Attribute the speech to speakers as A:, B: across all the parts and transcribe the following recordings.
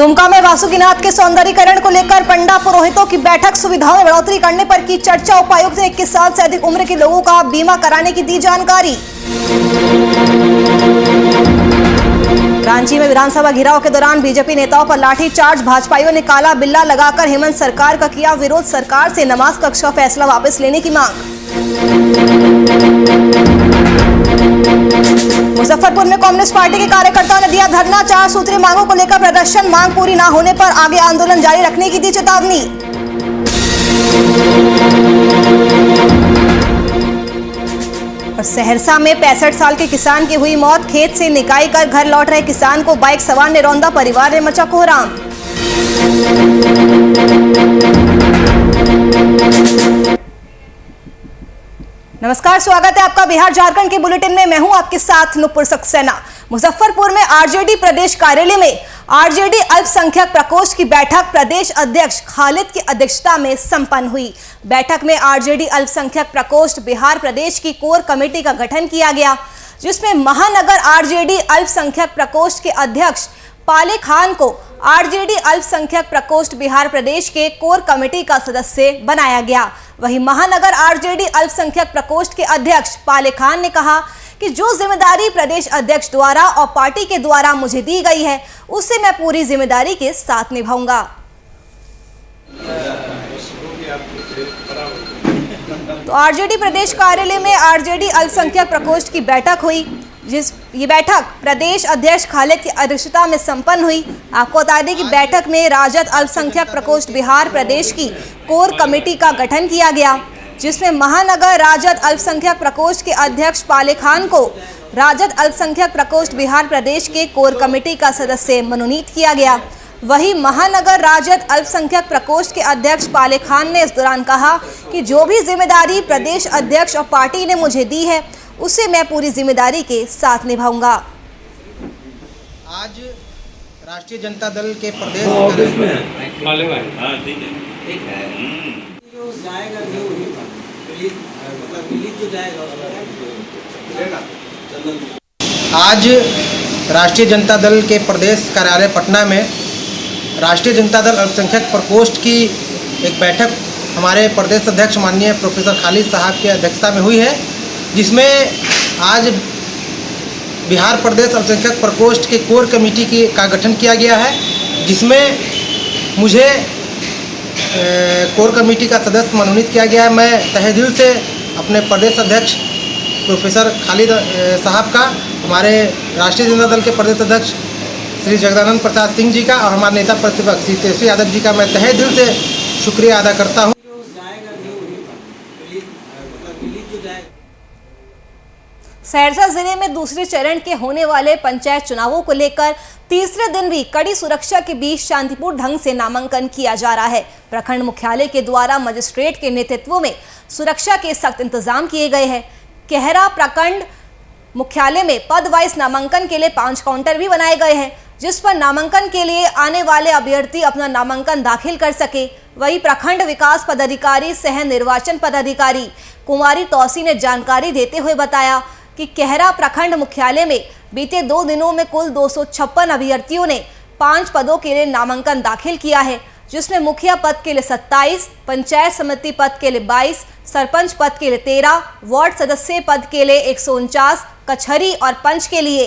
A: दुमका में वासुकीनाथ के सौंदर्यीकरण को लेकर पंडा पुरोहितों की बैठक। सुविधाओं में बढ़ोतरी करने पर की चर्चा। उपायुक्त ने 21 साल से अधिक उम्र के लोगों का बीमा कराने की दी जानकारी। रांची में विधानसभा घेराव के दौरान बीजेपी नेताओं पर लाठीचार्ज। भाजपाइयों ने काला बिल्ला लगाकर हेमंत सरकार का किया विरोध। सरकार से नमाज कक्ष का फैसला वापस लेने की मांग। मुजफ्फरपुर में कांग्रेस पार्टी के कार्यकर्ताओं ने दिया धरना। 4 सूत्रीय मांगों को लेकर प्रदर्शन। मांग पूरी न होने पर आगे आंदोलन जारी रखने की दी चेतावनी। और सहरसा में 65 साल के किसान की हुई मौत। खेत से निकाई कर घर लौट रहे किसान को बाइक सवार ने रौंदा। परिवार में मचा कोहराम। नमस्कार, स्वागत है आपका बिहार झारखंड के बुलेटिन में। मैं हूं आपके साथ नुपुर सक्सेना। मुजफ्फरपुर में आरजेडी प्रदेश कार्यालय में आरजेडी अल्पसंख्यक प्रकोष्ठ की बैठक प्रदेश अध्यक्ष खालिद की अध्यक्षता में संपन्न हुई। बैठक में आरजेडी अल्पसंख्यक प्रकोष्ठ बिहार प्रदेश की कोर कमेटी का गठन किया गया, जिसमें महानगर आरजेडी अल्पसंख्यक प्रकोष्ठ के अध्यक्ष पाले खान को आरजेडी अल्पसंख्यक प्रकोष्ठ बिहार प्रदेश के कोर कमेटी का सदस्य बनाया गया। वहीं महानगर आरजेडी अल्पसंख्यक प्रकोष्ठ के अध्यक्ष पाले खान ने कहा कि जो जिम्मेदारी प्रदेश अध्यक्ष द्वारा और पार्टी के द्वारा मुझे दी गई है, उसे मैं पूरी जिम्मेदारी के साथ निभाऊंगा। तो आरजेडी प्रदेश कार्यालय में आरजेडी अल्पसंख्यक प्रकोष्ठ की बैठक हुई, ये बैठक प्रदेश अध्यक्ष खालिद की अध्यक्षता में संपन्न हुई। आपको बता दें कि बैठक में राजद अल्पसंख्यक प्रकोष्ठ बिहार प्रदेश की कोर कमेटी का गठन किया गया, जिसमें महानगर राजद अल्पसंख्यक प्रकोष्ठ के अध्यक्ष पाले खान को राजद अल्पसंख्यक प्रकोष्ठ बिहार प्रदेश के कोर कमेटी का सदस्य मनोनीत किया गया। वहीं महानगर राजद अल्पसंख्यक प्रकोष्ठ के अध्यक्ष पाले खान ने इस दौरान कहा कि जो भी जिम्मेदारी प्रदेश अध्यक्ष और पार्टी ने मुझे दी है, उसे मैं पूरी जिम्मेदारी के साथ निभाऊंगा।
B: आज राष्ट्रीय जनता दल के प्रदेश आज राष्ट्रीय जनता दल के प्रदेश कार्यालय पटना में राष्ट्रीय जनता दल अल्पसंख्यक प्रकोष्ठ की एक बैठक हमारे प्रदेश अध्यक्ष माननीय प्रोफेसर खालिद साहब की अध्यक्षता में हुई है, जिसमें आज बिहार प्रदेश अल्पसंख्यक प्रकोष्ठ के कोर कमेटी का गठन किया गया है, जिसमें मुझे कोर कमेटी का सदस्य मनोनीत किया गया है। मैं तहे दिल से अपने प्रदेश अध्यक्ष प्रोफेसर खालिद साहब का, हमारे राष्ट्रीय जनता दल के प्रदेश अध्यक्ष श्री जगदानंद प्रसाद सिंह जी का और हमारे नेता प्रतिपक्ष श्री तेजस्वी यादव जी का मैं तहे दिल से शुक्रिया अदा करता हूँ।
A: सहरसा जिले में दूसरे चरण के होने वाले पंचायत चुनावों को लेकर तीसरे दिन भी कड़ी सुरक्षा के बीच शांतिपूर्ण ढंग से नामांकन किया जा रहा है। प्रखंड मुख्यालय के द्वारा मजिस्ट्रेट के नेतृत्व में सुरक्षा के सख्त इंतजाम किए गए हैं। कहरा प्रखंड मुख्यालय में पद वाइज नामांकन के लिए 5 काउंटर भी बनाए गए हैं, जिस पर नामांकन के लिए आने वाले अभ्यर्थी अपना नामांकन दाखिल कर सके। वहीं प्रखंड विकास पदाधिकारी सह निर्वाचन पदाधिकारी कुमारी तौसी ने जानकारी देते हुए बताया कि कहरा प्रखंड मुख्यालय में बीते 2 दिनों में कुल 256 अभ्यर्थियों ने 5 पदों के लिए नामांकन दाखिल किया है, जिसमें मुखिया पद के लिए 27, पंचायत समिति पद के लिए 22, सरपंच पद के लिए 13, वार्ड सदस्य पद के लिए 149, कचहरी और पंच के लिए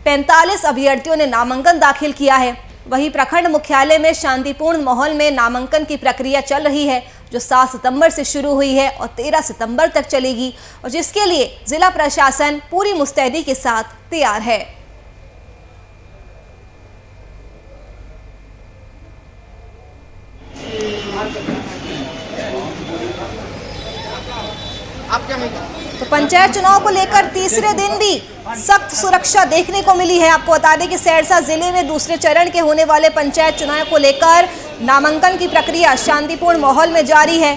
A: 45 अभ्यर्थियों ने नामांकन दाखिल किया है। वहीं प्रखंड मुख्यालय में शांतिपूर्ण माहौल में नामांकन की प्रक्रिया चल रही है, जो 7 सितंबर से शुरू हुई है और 13 सितंबर तक चलेगी, और जिसके लिए जिला प्रशासन पूरी मुस्तैदी के साथ तैयार है। तो पंचायत चुनाव को लेकर तीसरे दिन भी सख्त सुरक्षा देखने को मिली है। आपको बता दें कि सहरसा जिले में दूसरे चरण के होने वाले पंचायत चुनाव को लेकर नामांकन की प्रक्रिया शांतिपूर्ण माहौल में जारी है।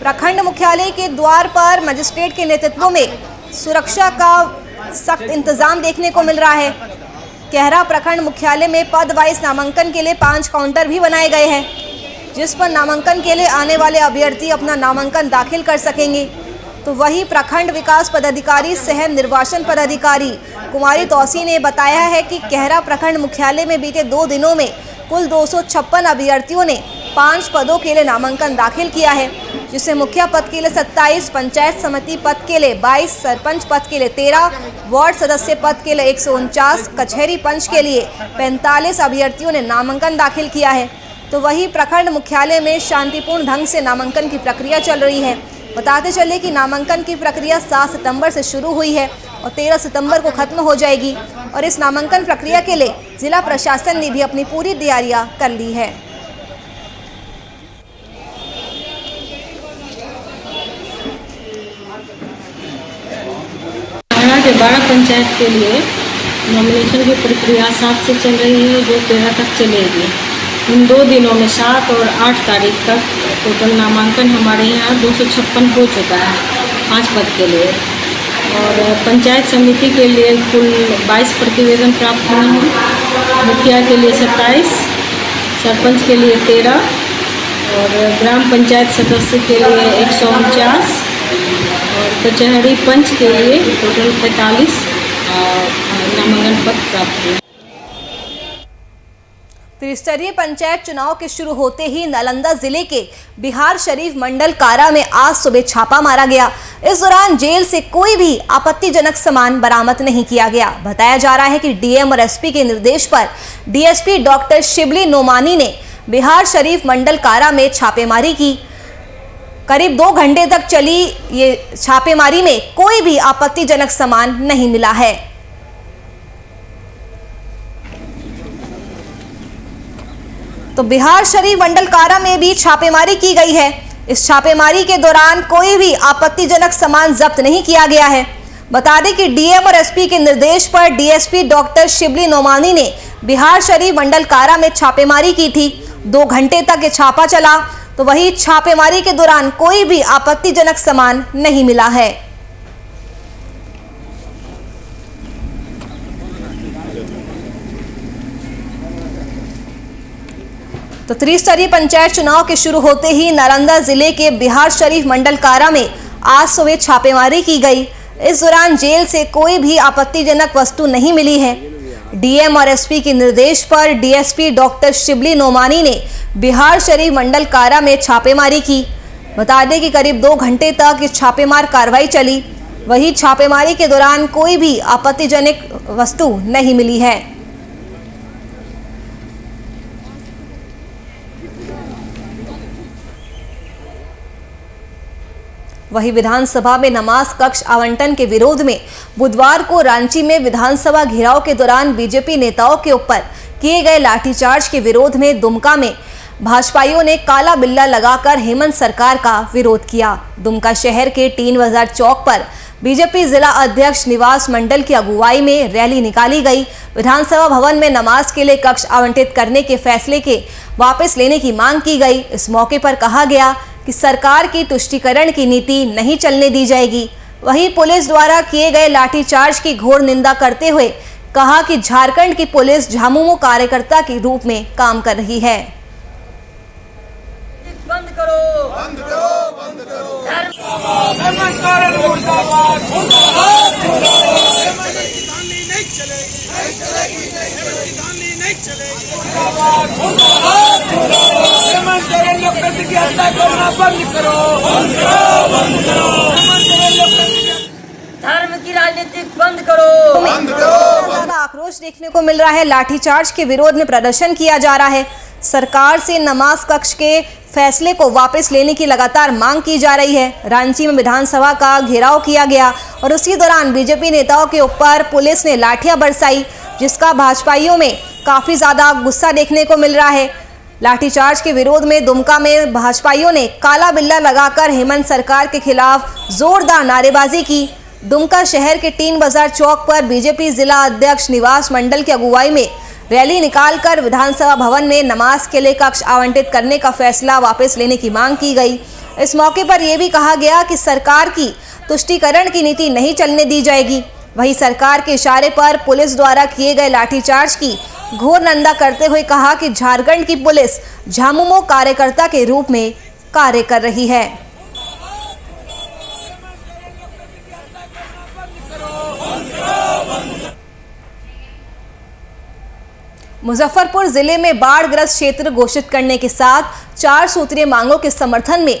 A: प्रखंड मुख्यालय के द्वार पर मजिस्ट्रेट के नेतृत्व में सुरक्षा का सख्त इंतजाम देखने को मिल रहा है। कहरा प्रखंड मुख्यालय में पद वाइज नामांकन के लिए 5 काउंटर भी बनाए गए हैं, जिस पर नामांकन के लिए आने वाले अभ्यर्थी अपना नामांकन दाखिल कर सकेंगे। तो वही प्रखंड विकास पदाधिकारी सह निर्वाचन पदाधिकारी कुमारी तौसी ने बताया है कि कहरा प्रखंड मुख्यालय में बीते 2 दिनों में कुल 256 अभ्यर्थियों ने 5 पदों के लिए नामांकन दाखिल किया है, जिसमें मुखिया पद के लिए 27, पंचायत समिति पद के लिए 22, सरपंच पद के लिए 13, वार्ड सदस्य पद के लिए 149, कचहरी पंच के लिए 45 अभ्यर्थियों ने नामांकन दाखिल किया है। तो वही प्रखंड मुख्यालय में शांतिपूर्ण ढंग से नामांकन की प्रक्रिया चल रही है। बताते चले कि नामांकन की प्रक्रिया 7 सितंबर से शुरू हुई है और 13 सितंबर को खत्म हो जाएगी और इस नामांकन प्रक्रिया के लिए जिला प्रशासन ने भी अपनी पूरी तैयारियां कर ली है।
C: के 12 पंचायत के लिए नॉमिनेशन की प्रक्रिया 7 से चल रही है, जो 13 तक चलेगी। इन 2 दिनों में 7 और 8 तारीख तक टोटल नामांकन हमारे यहाँ 256 हो चुका है 5 पद के लिए। और पंचायत समिति के लिए कुल 22 प्रतिवेदन प्राप्त हुए हैं, मुखिया के लिए 27, सरपंच के लिए 13 और ग्राम पंचायत सदस्य के लिए 149 और कचहरी पंच के लिए टोटल 45 नामांकन पत्र प्राप्त हुए।
A: त्रिस्तरीय पंचायत चुनाव के शुरू होते ही नालंदा जिले के बिहार शरीफ मंडल कारा में आज सुबह छापा मारा गया। इस दौरान जेल से कोई भी आपत्तिजनक सामान बरामद नहीं किया गया। बताया जा रहा है कि डीएम और एसपी के निर्देश पर डीएसपी डॉक्टर शिबली नोमानी ने बिहार शरीफ मंडल कारा में छापेमारी की। करीब 2 घंटे तक चली ये छापेमारी में कोई भी आपत्तिजनक सामान नहीं मिला है। तो बिहार शरीफ मंडल कारा में भी छापेमारी की गई है। इस छापेमारी के दौरान कोई भी आपत्तिजनक सामान जब्त नहीं किया गया है। बता दें कि डीएम और एसपी के निर्देश पर डीएसपी डॉक्टर शिबली नोमानी ने बिहार शरीफ मंडल कारा में छापेमारी की थी। 2 घंटे तक ये छापा चला। तो वही छापेमारी के दौरान कोई भी आपत्तिजनक सामान नहीं मिला है। तो त्रिस्तरीय पंचायत चुनाव के शुरू होते ही नालंदा जिले के बिहार शरीफ मंडल कारा में आज सुबह छापेमारी की गई। इस दौरान जेल से कोई भी आपत्तिजनक वस्तु नहीं मिली है। डीएम और एसपी के निर्देश पर डीएसपी डॉक्टर शिबली नोमानी ने बिहार शरीफ मंडल कारा में छापेमारी की। बता दें कि करीब 2 घंटे तक इस छापेमार कार्रवाई चली। वही छापेमारी के दौरान कोई भी आपत्तिजनक वस्तु नहीं मिली है। वही विधानसभा में नमाज कक्ष आवंटन के विरोध में बुधवार को रांची में विधानसभा घेराव के दौरान बीजेपी नेताओं के ऊपर किए गए लाठीचार्ज के विरोध में दुमका में भाजपाइयों ने काला बिल्ला लगाकर हेमंत सरकार का विरोध किया। दुमका शहर के 3 बाजार चौक पर बीजेपी जिला अध्यक्ष निवास मंडल की अगुवाई में रैली निकाली गई। विधानसभा भवन में नमाज के लिए कक्ष आवंटित करने के फैसले के वापस लेने की मांग की गई। इस मौके पर कहा गया कि सरकार की तुष्टीकरण की नीति नहीं चलने दी जाएगी। वहीं पुलिस द्वारा किए गए लाठीचार्ज की घोर निंदा करते हुए कहा कि झारखंड की पुलिस झामुमो कार्यकर्ता के रूप में काम कर रही है।
D: बंद करो, बंद करो, बंद करो। नहीं चलेगी, नहीं चलेगी, नहीं चलेगी। लोकतंत्र की हत्या करना बंद करो, बंद करो, बंद करो। धर्म की राजनीति बंद करो, बंद करो।
A: ज्यादा आक्रोश देखने को मिल रहा है। लाठीचार्ज के विरोध में प्रदर्शन किया जा रहा है। सरकार से नमाज कक्ष के फैसले को वापस लेने की लगातार मांग की जा रही है। रांची में विधानसभा का घेराव किया गया और उसी दौरान बीजेपी नेताओं के ऊपर पुलिस ने लाठियां बरसाई, जिसका भाजपाइयों में काफी ज्यादा गुस्सा देखने को मिल रहा है। लाठीचार्ज के विरोध में दुमका में भाजपाइयों ने काला बिल्ला लगाकर हेमंत सरकार के खिलाफ जोरदार नारेबाजी की। दुमका शहर के 3 बाजार चौक पर बीजेपी जिला अध्यक्ष निवास मंडल की अगुवाई में रैली निकालकर विधानसभा भवन में नमाज के लिए कक्ष आवंटित करने का फैसला वापस लेने की मांग की गई। इस मौके पर यह भी कहा गया कि सरकार की तुष्टीकरण की नीति नहीं चलने दी जाएगी। वहीं सरकार के इशारे पर पुलिस द्वारा किए गए लाठीचार्ज की घोर निंदा करते हुए कहा कि झारखंड की पुलिस झामुमो कार्यकर्ता के रूप में कार्य कर रही है। मुजफ्फरपुर जिले में बाढ़ग्रस्त क्षेत्र घोषित करने के साथ 4 सूत्रीय मांगों के समर्थन में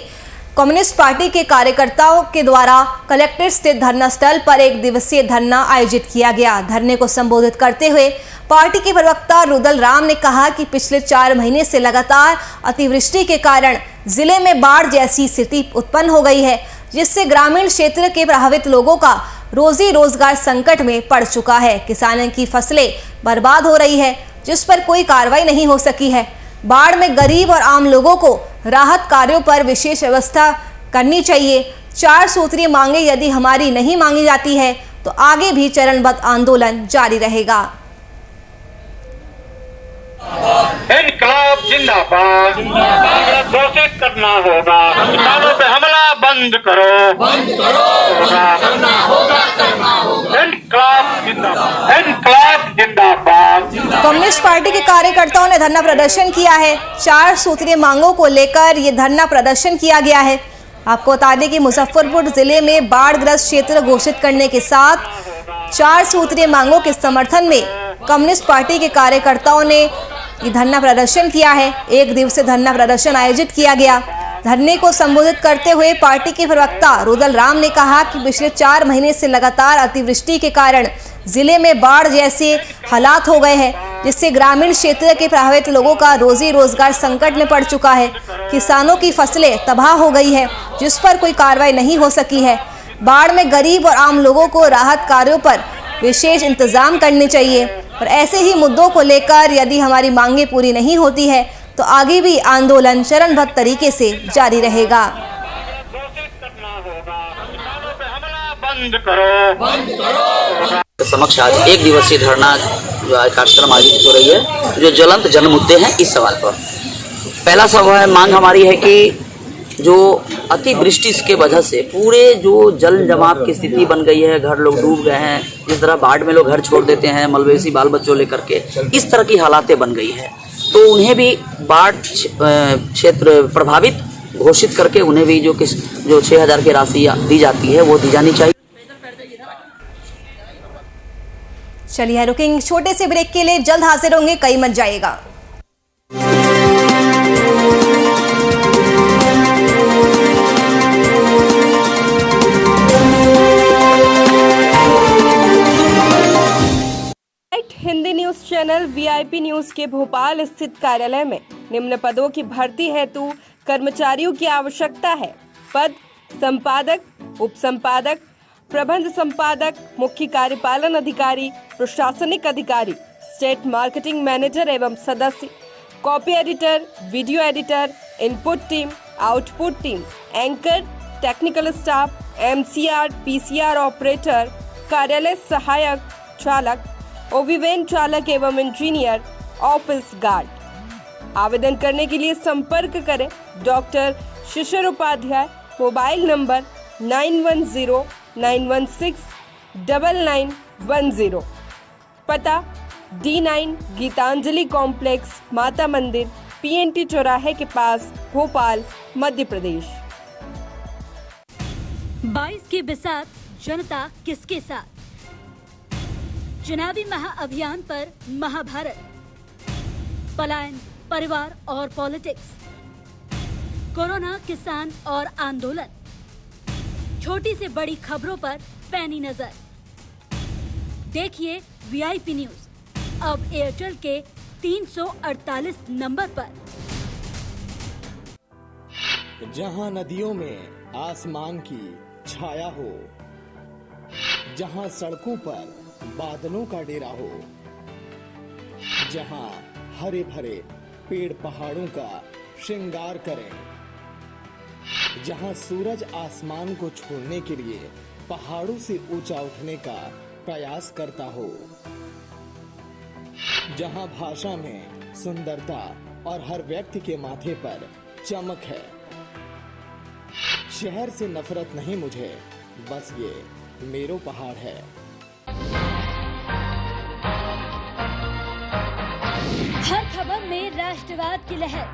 A: कम्युनिस्ट पार्टी के कार्यकर्ताओं के द्वारा कलेक्ट्रेट स्थित धरना स्थल पर 1 दिवसीय धरना आयोजित किया गया। धरने को संबोधित करते हुए पार्टी के प्रवक्ता रुदल राम ने कहा कि पिछले 4 महीने से लगातार अतिवृष्टि के कारण जिले में बाढ़ जैसी स्थिति उत्पन्न हो गई है, जिससे ग्रामीण क्षेत्र के प्रभावित लोगों का रोजी रोजगार संकट में पड़ चुका है। किसानों की फसलें बर्बाद हो रही है, जिस पर कोई कार्रवाई नहीं हो सकी है। बाढ़ में गरीब और आम लोगों को राहत कार्यों पर विशेष व्यवस्था करनी चाहिए। 4 सूत्रीय मांगे यदि हमारी नहीं मांगी जाती है तो आगे भी चरणबद्ध आंदोलन जारी रहेगा।
E: इनकलाब जिंदाबाद, घोषित करना होगा, किसानों पे हमला बंद करो, इनकलाब जिंदाबाद, इनकलाब जिंदाबाद।
A: कम्युनिस्ट पार्टी के कार्यकर्ताओं ने धरना प्रदर्शन किया है। 4 सूत्रीय मांगों को लेकर ये धरना प्रदर्शन किया गया है। आपको बता दें कि मुजफ्फरपुर जिले में बाढ़ग्रस्त क्षेत्र घोषित करने के साथ 4 सूत्रीय मांगों के समर्थन में कम्युनिस्ट पार्टी के कार्यकर्ताओं ने ये धरना प्रदर्शन किया है। 1 दिवसीय धरना प्रदर्शन आयोजित किया गया। धरने को संबोधित करते हुए पार्टी के प्रवक्ता रुदल राम ने कहा कि पिछले 4 महीने से लगातार अतिवृष्टि के कारण जिले में बाढ़ जैसे हालात हो गए हैं, जिससे ग्रामीण क्षेत्र के प्रभावित लोगों का रोजी रोजगार संकट में पड़ चुका है। किसानों की फसलें तबाह हो गई है, जिस पर कोई कार्रवाई नहीं हो सकी है। बाढ़ में गरीब और आम लोगों को राहत कार्यों पर विशेष इंतजाम करने चाहिए और ऐसे ही मुद्दों को लेकर यदि हमारी मांगे पूरी नहीं होती है तो आगे भी आंदोलन चरणबद्ध तरीके से जारी रहेगा।
F: समक्ष आज 1 दिवसीय धरना जो आज कार्यक्रम आयोजित हो रही है, जो ज्वलंत जन मुद्दे हैं इस सवाल पर। पहला सवाल मांग हमारी है कि जो अतिवृष्टि की वजह से पूरे जो जल जमाव की स्थिति बन गई है, घर लोग डूब गए हैं, जिस तरह बाढ़ में लोग घर छोड़ देते हैं मलबेसी बाल बच्चों लेकर के, इस तरह की हालातें बन गई है, तो उन्हें भी बाढ़ क्षेत्र प्रभावित घोषित करके उन्हें भी जो 6000 की राशि दी जाती है वो दी जानी चाहिए।
A: चलिए रुकेंगे छोटे से ब्रेक के लिए, जल्द हाजिर होंगे, कहीं मत जाइएगा।
G: Hindi news channel VIP news के भोपाल स्थित कार्यालय में निम्न पदों की भर्ती हेतु कर्मचारियों की आवश्यकता है। पद संपादक, उप संपादक, प्रबंध संपादक, मुख्य कार्यपालन अधिकारी, प्रशासनिक अधिकारी, स्टेट मार्केटिंग मैनेजर एवं सदस्य, copy editor, video editor, input team, output team, anchor, technical staff, MCR, PCR operator, कार्यालय सहायक, चालक, ओविवेन चालक एवं इंजीनियर, ऑफिस गार्ड। आवेदन करने के लिए संपर्क करें डॉक्टर शिशिर उपाध्याय, मोबाइल नंबर 9109169910, पता D9 गीतांजलि कॉम्प्लेक्स, माता मंदिर, PNT चौराहे के पास, भोपाल, मध्य प्रदेश।
H: 22 के बिसात जनता किसके साथ, चुनावी महाअभियान पर महाभारत, पलायन, परिवार और पॉलिटिक्स, कोरोना, किसान और आंदोलन, छोटी से बड़ी खबरों पर पैनी नजर। देखिए वीआईपी न्यूज अब एयरटेल के 348 नंबर पर।
I: जहां नदियों में आसमान की छाया हो, जहां सड़कों पर बादलों का डेरा हो, जहां हरे भरे पेड़ पहाड़ों का श्रृंगार करें, जहां सूरज आसमान को छोड़ने के लिए पहाड़ों से ऊंचा उठने का प्रयास करता हो, जहां भाषा में सुंदरता और हर व्यक्ति के माथे पर चमक है। शहर से नफरत नहीं मुझे, बस ये मेरो पहाड़ है।
H: हर खबर में राष्ट्रवाद की लहर,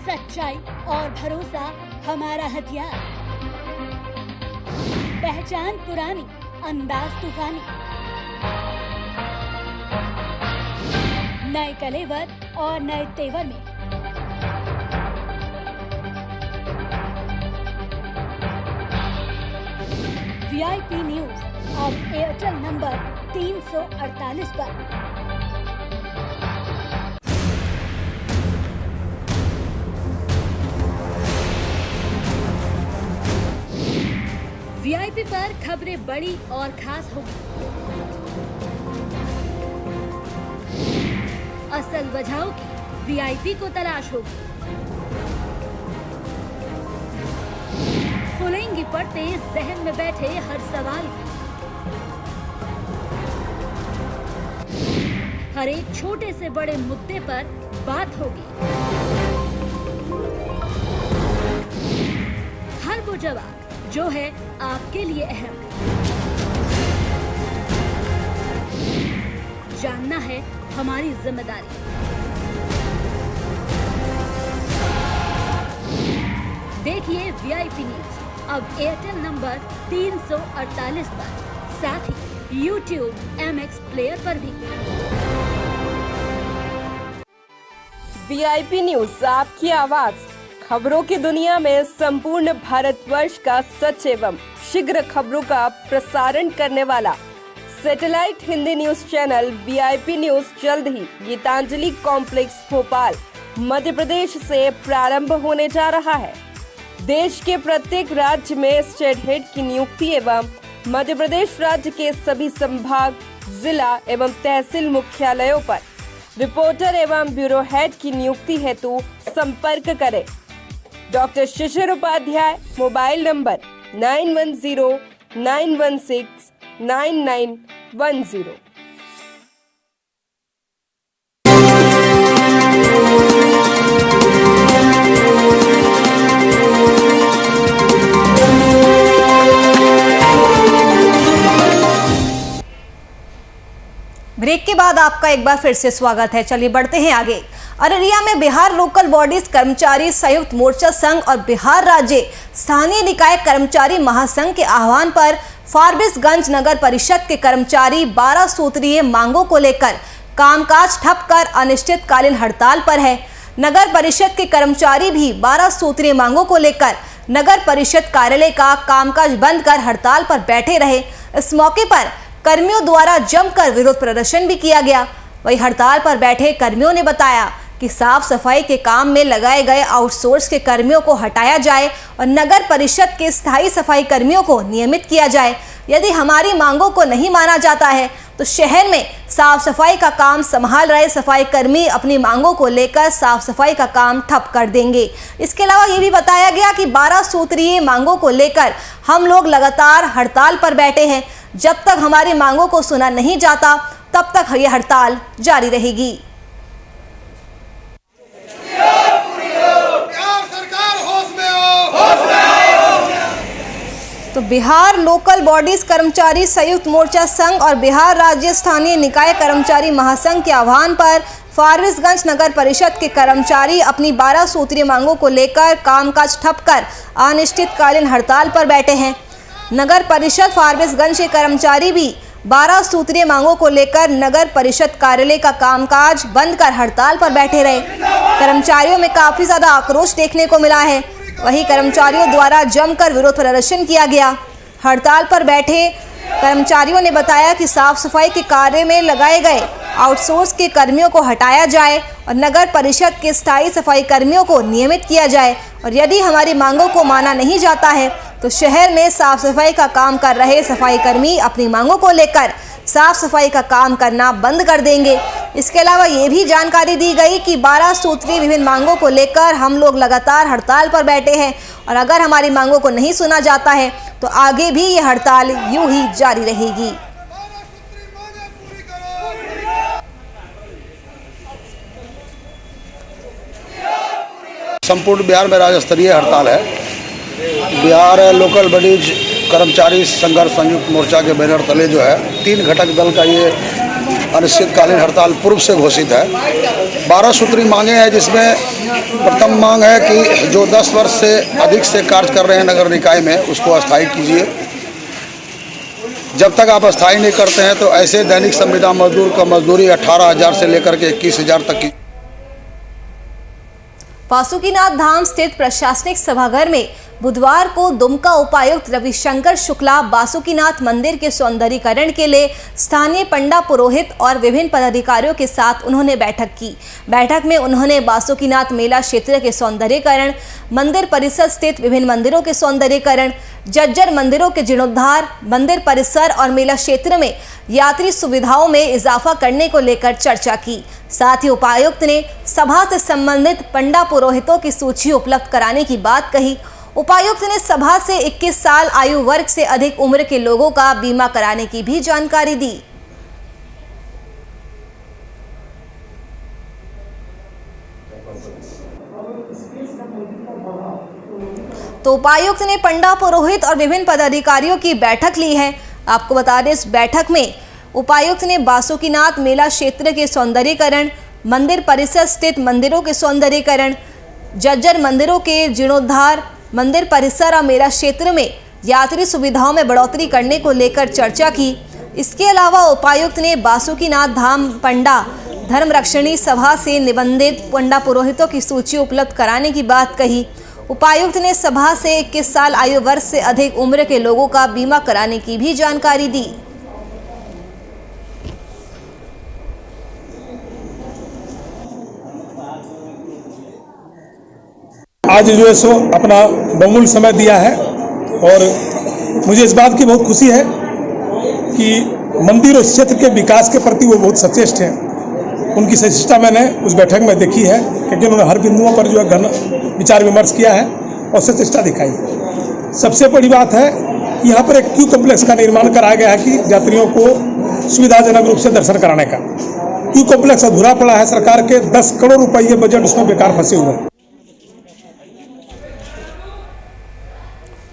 H: सच्चाई और भरोसा हमारा हथियार, पहचान पुरानी, अंदाज तूफानी, नए कलेवर और नए तेवर में। वीआईपी न्यूज अब एयरटेल नंबर 348 पर। वीआईपी पर खबरें बड़ी और खास होगी। असल वजहों की वीआईपी को तलाश होगी। खुलेंगी पड़ते जहन में बैठे हर सवाल की। हर एक छोटे से बड़े मुद्दे पर बात होगी। हर वो जवाब जो है आपके लिए अहम। जानना है हमारी जिम्मेदारी। देखिए वीआईपी न्यूज अब एयरटेल नंबर 348 पर, साथ ही YouTube MX प्लेयर पर भी।
G: वीआईपी न्यूज आपकी आवाज, खबरों की दुनिया में संपूर्ण भारतवर्ष का सच एवं शीघ्र खबरों का प्रसारण करने वाला satellite Hindi news channel VIP news जल्द ही गीतांजलि कॉम्प्लेक्स भोपाल मध्य प्रदेश से प्रारंभ होने जा रहा है। देश के प्रत्येक राज्य में स्टेट हेड की नियुक्ति एवं मध्य प्रदेश राज्य के सभी संभाग, जिला एवं तहसील मुख्यालयों पर रिपोर्टर एवं ब्यूरो हेड की नियुक्ति हेतु संपर्क करें। डॉक्टर शिशिर उपाध्याय, मोबाइल नंबर 9109169910।
A: ब्रेक के बाद आपका एक बार फिर से स्वागत है। चलिए बढ़ते हैं आगे। अररिया में बिहार लोकल बॉडीज कर्मचारी संयुक्त मोर्चा संघ और बिहार राज्य स्थानीय निकाय कर्मचारी महासंघ के आह्वान पर फारबिसगंज नगर परिषद के कर्मचारी 12 सूत्रीय मांगों को लेकर कामकाज ठप कर अनिश्चितकालीन हड़ताल पर है। नगर परिषद के कर्मचारी भी 12 सूत्रीय मांगों को लेकर नगर परिषद कार्यालय का कामकाज बंद कर हड़ताल पर बैठे रहे। इस मौके पर कर्मियों द्वारा जमकर विरोध प्रदर्शन भी किया गया। वही हड़ताल पर बैठे कर्मियों ने बताया कि साफ सफाई के काम में लगाए गए आउटसोर्स के कर्मियों को हटाया जाए और नगर परिषद के स्थायी सफाई कर्मियों को नियमित किया जाए। यदि हमारी मांगों को नहीं माना जाता है तो शहर में साफ सफाई का काम संभाल रहे सफाई कर्मी अपनी मांगों को लेकर साफ सफाई का काम ठप कर देंगे। इसके अलावा ये भी बताया गया कि 12 सूत्रीय मांगों को लेकर हम लोग लगातार हड़ताल पर बैठे हैं। जब तक हमारी मांगों को सुना नहीं जाता तब तक यह हड़ताल जारी रहेगी। तो बिहार लोकल बॉडीज कर्मचारी संयुक्त मोर्चा संघ और बिहार राज्य स्थानीय निकाय कर्मचारी महासंघ के आह्वान पर फारबिसगंज नगर परिषद के कर्मचारी अपनी 12 सूत्रीय मांगों को लेकर कामकाज ठप कर अनिश्चितकालीन हड़ताल पर बैठे हैं। नगर परिषद फारबिसगंज के कर्मचारी भी 12 सूत्रीय मांगों को लेकर नगर परिषद कार्यालय का कामकाज बंद कर हड़ताल पर बैठे रहे। कर्मचारियों में काफी ज्यादा आक्रोश देखने को मिला है। वहीं कर्मचारियों द्वारा जमकर विरोध प्रदर्शन किया गया। हड़ताल पर बैठे कर्मचारियों ने बताया कि साफ सफाई के कार्य में लगाए गए आउटसोर्स के कर्मियों को हटाया जाए और नगर परिषद के स्थायी सफाई कर्मियों को नियमित किया जाए और यदि हमारी मांगों को माना नहीं जाता है तो शहर में साफ सफाई का काम कर रहे सफाई कर्मी अपनी मांगों को लेकर साफ सफाई का काम करना बंद कर देंगे। इसके अलावा ये भी जानकारी दी गई कि 12 सूत्रीय विभिन्न मांगों को लेकर हम लोग लगातार हड़ताल पर बैठे हैं और अगर हमारी मांगों को नहीं सुना जाता है तो आगे भी ये हड़ताल यूं ही जारी रहेगी।
J: संपूर्ण बिहार में राज्य स्तरीय हड़ताल है। बिहार लोकल बॉडीज कर्मचारी संघर्ष संयुक्त मोर्चा के बैनर तले जो है 3 घटक दल का ये अनिश्चितकालीन हड़ताल पूर्व से घोषित है। 12 सूत्री मांगे हैं, जिसमें प्रथम मांग है कि जो 10 वर्ष से अधिक से कार्य कर रहे हैं नगर निकाय में उसको अस्थायी कीजिए। जब तक आप स्थायी नहीं करते हैं तो ऐसे दैनिक संविदा मजदूर का मजदूरी 18,000 से लेकर के 21,000 तक की।
A: वासुकीनाथ धाम स्थित प्रशासनिक सभागार में बुधवार को दुमका उपायुक्त रविशंकर शुक्ला बासुकीनाथ मंदिर के सौंदर्यीकरण के लिए स्थानीय पंडा पुरोहित और विभिन्न पदाधिकारियों के साथ उन्होंने बैठक की। बैठक में उन्होंने बासुकीनाथ मेला क्षेत्र के सौंदर्यीकरण, मंदिर परिसर स्थित विभिन्न मंदिरों के सौंदर्यीकरण, जज्जर मंदिरों के जीर्णोद्धार, मंदिर परिसर और मेला क्षेत्र में यात्री सुविधाओं में इजाफा करने को लेकर चर्चा की। साथ ही उपायुक्त ने सभा से संबंधित पंडा पुरोहितों की सूची उपलब्ध कराने की बात कही। उपायुक्त ने सभा से 21 साल आयु वर्ग से अधिक उम्र के लोगों का बीमा कराने की भी जानकारी दी। तो उपायुक्त ने पंडा पुरोहित और विभिन्न पदाधिकारियों की बैठक ली है। आपको बता दें, इस बैठक में उपायुक्त ने बासुकीनाथ मेला क्षेत्र के सौंदर्यीकरण, मंदिर परिसर स्थित मंदिरों के सौंदर्यीकरण, जज्जर मंदिरों के जीर्णोद्धार, मंदिर परिसर और मेला क्षेत्र में यात्री सुविधाओं में बढ़ोतरी करने को लेकर चर्चा की। इसके अलावा उपायुक्त ने बासुकीनाथ धाम पंडा धर्मरक्षणी सभा से निबंधित पंडा पुरोहितों की सूची उपलब्ध कराने की बात कही। उपायुक्त ने सभा से 21 साल आयु वर्ग से अधिक उम्र के लोगों का बीमा कराने की भी जानकारी दी।
K: आज जो है सो अपना बहुमूल्य समय दिया है और मुझे इस बात की बहुत खुशी है कि मंदिर और क्षेत्र के विकास के प्रति वो बहुत सचेष्ट हैं। उनकी सचेष्टता मैंने उस बैठक में देखी है, क्योंकि उन्होंने हर बिंदुओं पर जो है घन विचार विमर्श किया है और सचेष्टा दिखाई है। सबसे बड़ी बात है कि यहाँ पर एक क्यू कॉम्प्लेक्स का निर्माण कराया गया है कि यात्रियों को सुविधाजनक रूप से दर्शन कराने का। क्यू कॉम्प्लेक्स अधूरा पड़ा है, सरकार के 10 करोड़ रुपये बजट उसमें बेकार फंसे हुए हैं।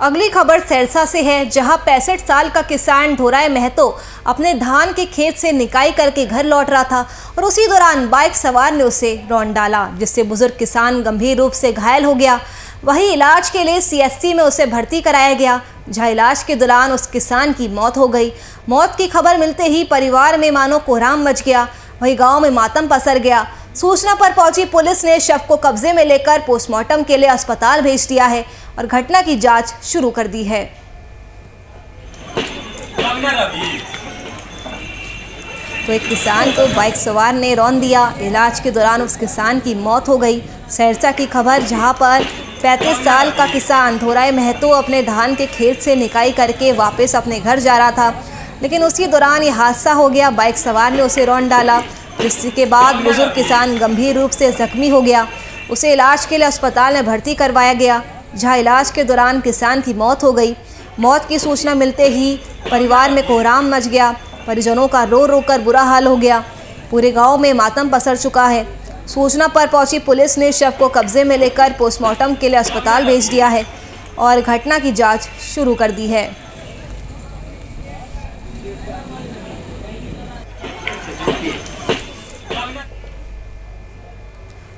A: अगली खबर सरसा से है, जहां 65 साल का किसान धोराय महतो अपने धान के खेत से निकाई करके घर लौट रहा था और उसी दौरान बाइक सवार ने उसे रौंद डाला, जिससे बुजुर्ग किसान गंभीर रूप से घायल हो गया। वहीं इलाज के लिए सीएचसी में उसे भर्ती कराया गया, जहां इलाज के दौरान उस किसान की मौत हो गई। मौत की खबर मिलते ही परिवार में मानो कोहराम मच गया। वहीं गांव में मातम पसर गया। सूचना पर पहुंची पुलिस ने शव को कब्जे में लेकर पोस्टमार्टम के लिए अस्पताल भेज दिया है और घटना की जांच शुरू कर दी है। तो एक किसान को बाइक सवार ने रौंद दिया। इलाज के दौरान उस किसान की मौत हो गई। सरसा की खबर, जहां पर 35 साल का किसान धोराय महतो अपने धान के खेत से निकाई करके वापस अपने घर जा रहा था, लेकिन उसी दौरान ये हादसा हो गया। बाइक सवार ने उसे रौंद डाला, जिसके बाद बुजुर्ग किसान गंभीर रूप से जख्मी हो गया। उसे इलाज के लिए अस्पताल में भर्ती करवाया गया, जहां इलाज के दौरान किसान की मौत हो गई। मौत की सूचना मिलते ही परिवार में कोहराम मच गया। परिजनों का रो रो कर बुरा हाल हो गया। पूरे गांव में मातम पसर चुका है। सूचना पर पहुंची पुलिस ने शव को कब्जे में लेकर पोस्टमार्टम के लिए अस्पताल भेज दिया है और घटना की जांच शुरू कर दी है।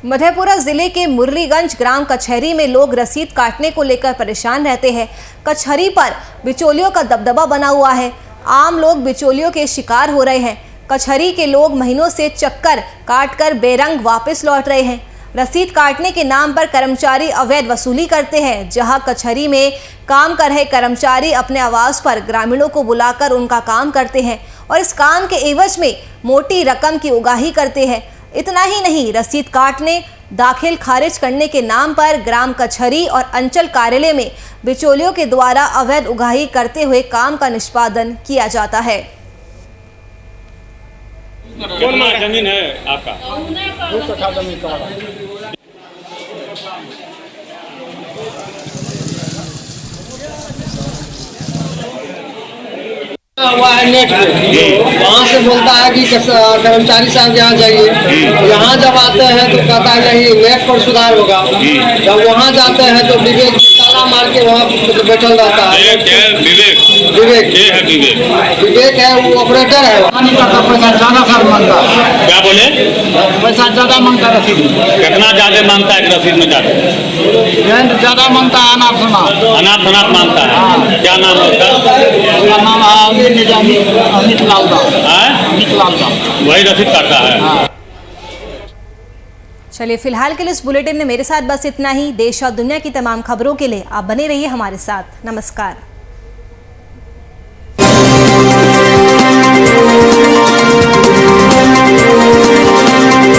A: मधेपुरा जिले के मुरलीगंज ग्राम कचहरी में लोग रसीद काटने को लेकर परेशान रहते हैं। कचहरी पर बिचौलियों का दबदबा बना हुआ है। आम लोग बिचौलियों के शिकार हो रहे हैं। कचहरी के लोग महीनों से चक्कर काटकर बेरंग वापस लौट रहे हैं। रसीद काटने के नाम पर कर्मचारी अवैध वसूली करते हैं, जहां कचहरी में काम कर रहे कर्मचारी अपने आवास पर ग्रामीणों को बुलाकर उनका काम करते हैं और इस काम के एवज में मोटी रकम की उगाही करते हैं। इतना ही नहीं, रसीद काटने, दाखिल खारिज करने के नाम पर ग्राम कचहरी और अंचल कार्यालय में बिचौलियों के द्वारा अवैध उगाही करते हुए काम का निष्पादन किया जाता है।
L: कितना जमीन है आपका?
J: 2 कट्ठा जमीन का।
M: हुआ है नेट में, वहाँ से बोलता है कि कर्मचारी साहब यहाँ जाइए। यहाँ जब आते हैं तो कहता है नहीं नेट पर सुधार होगा। जब वहाँ जाते हैं तो विवेक ताला ताला मार के वहाँ बैठल रहता है।
E: विवेक
M: विवेक
E: ये है विवेक
M: विवेक है, वो ऑपरेटर है। नहीं करता, पैसा ज्यादा सर मांगता है।
E: क्या बोले?
M: पैसा ज्यादा मांगता है रसीद में।
E: कितना ज्यादा मांगता है रसीद में जाते?
M: रेंट ज्यादा मांगता है, अनाप
E: अनाप मांगता है। क्या नाम है उसका?
M: उसका नाम है अमित लाल दास। अमित लाल दास
E: वही रसीद काटता है।
A: चलिए फिलहाल के लिए इस बुलेटिन में मेरे साथ बस इतना ही। देश और दुनिया की तमाम खबरों के लिए आप बने रहिए हमारे साथ। नमस्कार।